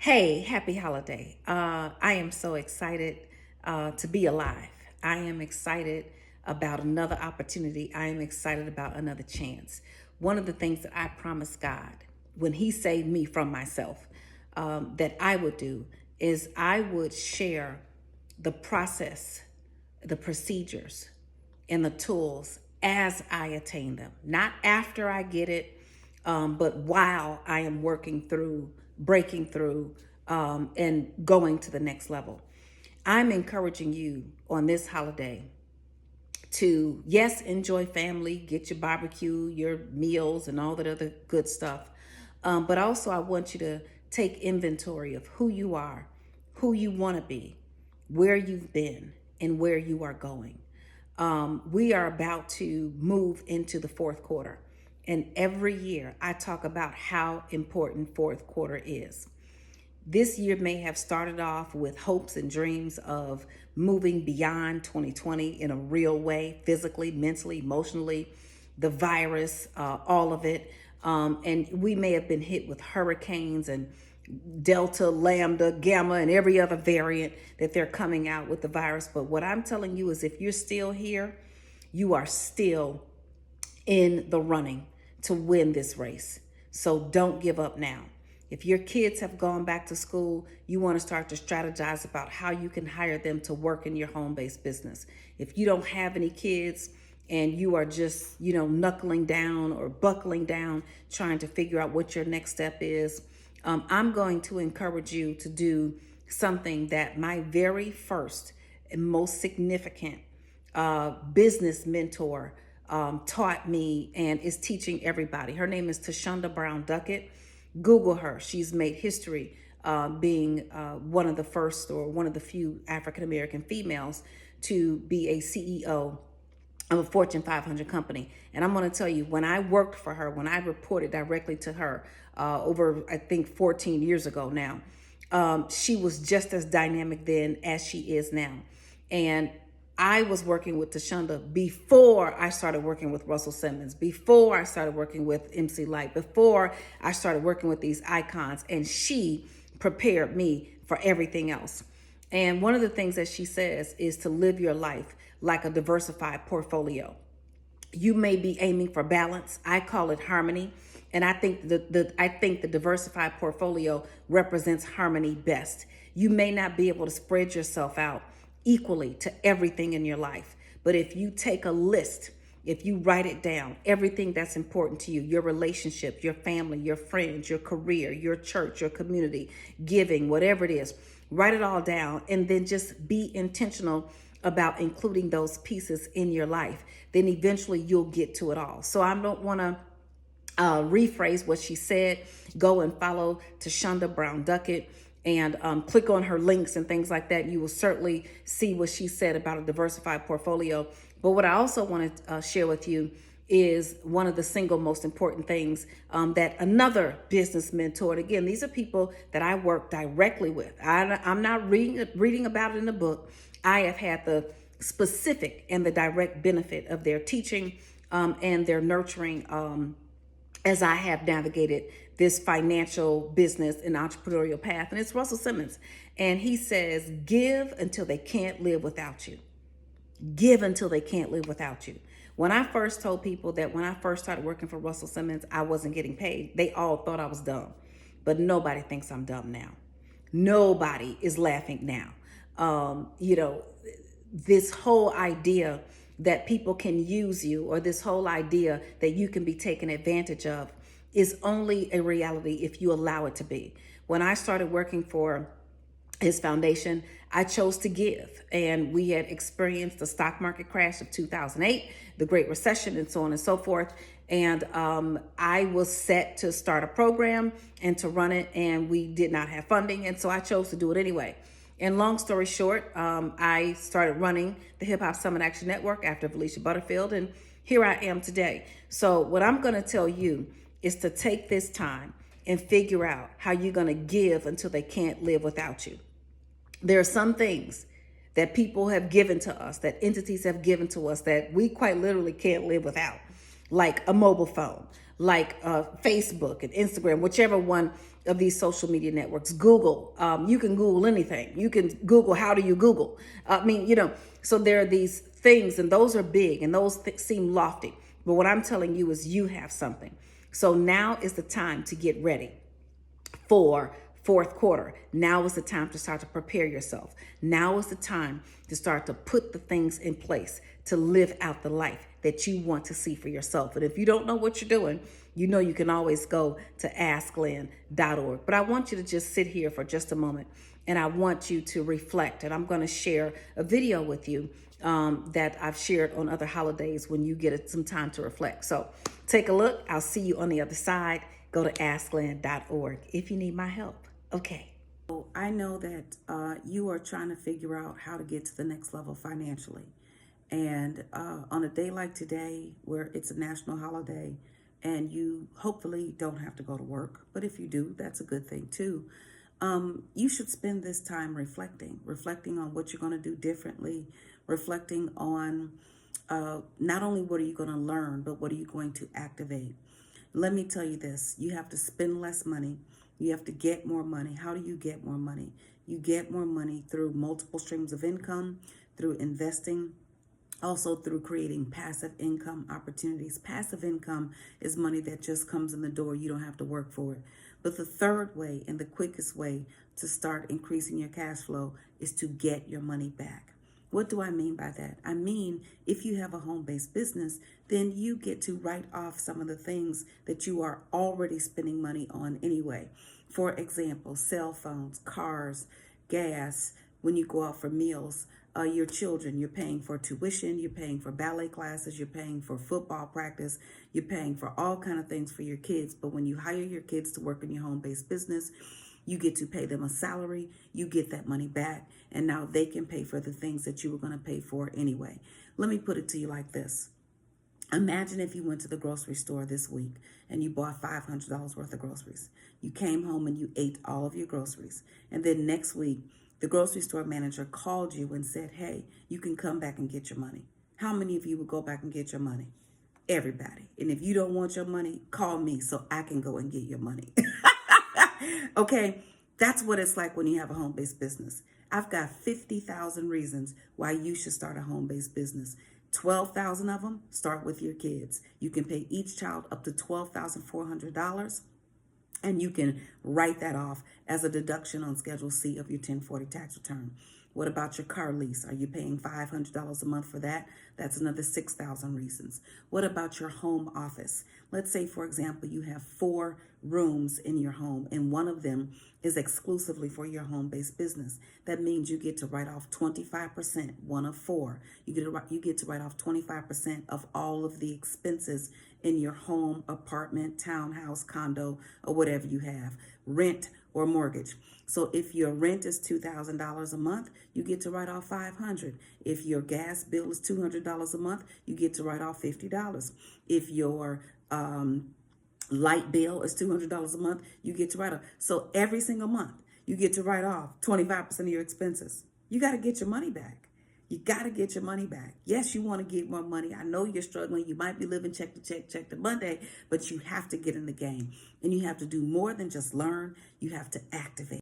Hey, happy holiday. I am so excited to be alive. I am excited about another opportunity. I am excited about another chance. One of the things that I promised God when He saved me from myself that I would do is I would share the process, the procedures, and the tools as I attain them, not after I get it, but while I am working through, breaking through, and going to the next level. I'm encouraging you on this holiday to, yes, enjoy family, get your barbecue, your meals, and all that other good stuff. But also, I want you to take inventory of who you are, who you want to be, where you've been, and where you are going. We are about to move into the fourth quarter. And every year I talk about how important fourth quarter is. This year may have started off with hopes and dreams of moving beyond 2020 in a real way, physically, mentally, emotionally, the virus, all of it. And we may have been hit with hurricanes and Delta, Lambda, Gamma, and every other variant that they're coming out with the virus. But what I'm telling you is if you're still here, you are still in the running to win this race. So don't give up now. If your kids have gone back to school, you want to start to strategize about how you can hire them to work in your home-based business. If you don't have any kids and you are just, knuckling down or buckling down, trying to figure out what your next step is, I'm going to encourage you to do something that my very first and most significant business mentor taught me and is teaching everybody. Her name is Tashonda Brown Duckett. Google her. She's made history being one of the first or one of the few African-American females to be a CEO of a Fortune 500 company. And I'm going to tell you, when I worked for her, when I reported directly to her over, I think, 14 years ago now, she was just as dynamic then as she is now. And I was working with Tashonda before I started working with Russell Simmons, before I started working with MC Light, before I started working with these icons, and she prepared me for everything else. And one of the things that she says is to live your life like a diversified portfolio. You may be aiming for balance. I call it harmony. And I think the diversified portfolio represents harmony best. You may not be able to spread yourself out equally to everything in your life. But if you take a list, if you write it down, everything that's important to you, your relationship, your family, your friends, your career, your church, your community, giving, whatever it is, write it all down and then just be intentional about including those pieces in your life. Then eventually you'll get to it all. So I don't want to rephrase what she said. Go and follow Tashonda Brown Duckett and click on her links and things like that. You will certainly see what she said about a diversified portfolio. But what I also want to share with you is one of the single most important things that another business mentor, and again, these are people that I work directly with. I'm not reading about it in a book. I have had the specific and the direct benefit of their teaching and their nurturing as I have navigated this financial business and entrepreneurial path. And it's Russell Simmons. And he says, give until they can't live without you. Give until they can't live without you. When I first told people that when I first started working for Russell Simmons, I wasn't getting paid, they all thought I was dumb. But nobody thinks I'm dumb now. Nobody is laughing now. This whole idea that people can use you, or this whole idea that you can be taken advantage of, is only a reality if you allow it to be. When I started working for his foundation, I chose to give. And we had experienced the stock market crash of 2008, the Great Recession, and so on and so forth. And I was set to start a program and to run it, and we did not have funding. And so I chose to do it anyway. And long story short, I started running the Hip Hop Summit Action Network after Felicia Butterfield, and here I am today. So what I'm going to tell you is to take this time and figure out how you're going to give until they can't live without you. There are some things that people have given to us, that entities have given to us, that we quite literally can't live without, like a mobile phone, like Facebook and Instagram, whichever one of these social media networks. Google, you can Google anything. You can Google, how do you Google? I mean, so there are these things, and those are big, and those seem lofty. But what I'm telling you is you have something. So now is the time to get ready for fourth quarter. Now is the time to start to prepare yourself. Now is the time to start to put the things in place to live out the life that you want to see for yourself. And if you don't know what you're doing, you can always go to askglenn.org. But I want you to just sit here for just a moment, and I want you to reflect. And I'm going to share a video with you that I've shared on other holidays when you get some time to reflect. So take a look. I'll see you on the other side. Go to askglenn.org if you need my help. Okay. I know that you are trying to figure out how to get to the next level financially. And on a day like today, where it's a national holiday, and you hopefully don't have to go to work, but if you do, that's a good thing too. You should spend this time reflecting on what you're going to do differently, reflecting on not only what are you going to learn, but what are you going to activate. Let me tell you this, you have to spend less money. You have to get more money. How do you get more money? You get more money through multiple streams of income, through investing, also through creating passive income opportunities. Passive income is money that just comes in the door. You don't have to work for it. But the third way and the quickest way to start increasing your cash flow is to get your money back. What do I mean by that? I mean, if you have a home-based business, then you get to write off some of the things that you are already spending money on anyway. For example, cell phones, cars, gas, when you go out for meals, your children, you're paying for tuition, you're paying for ballet classes, you're paying for football practice, you're paying for all kind of things for your kids. But when you hire your kids to work in your home-based business, you get to pay them a salary, you get that money back, and now they can pay for the things that you were going to pay for anyway. Let me put it to you like this. Imagine if you went to the grocery store this week and you bought $500 worth of groceries. You came home and you ate all of your groceries. And then next week, the grocery store manager called you and said, hey, you can come back and get your money. How many of you would go back and get your money? Everybody. And if you don't want your money, call me so I can go and get your money. Okay, that's what it's like when you have a home-based business. I've got 50,000 reasons why you should start a home-based business. 12,000 of them start with your kids. You can pay each child up to $12,400, and you can write that off as a deduction on Schedule C of your 1040 tax return. What about your car lease? Are you paying $500 a month for that? That's another 6,000 reasons. What about your home office? Let's say, for example, you have 4 rooms in your home, and one of them is exclusively for your home-based business. That means you get to write off 25%, one of 4. You get to write off 25% of all of the expenses in your home, apartment, townhouse, condo, or whatever you have, rent or mortgage. So if your rent is $2,000 a month, you get to write off $500. If your gas bill is $200 a month, you get to write off $50. If your light bill is $200 a month, you get to write off. So every single month, you get to write off 25% of your expenses. You got to get your money back. You got to get your money back. Yes, you want to get more money. I know you're struggling. You might be living check to check, check to Monday, but you have to get in the game. And you have to do more than just learn. You have to activate.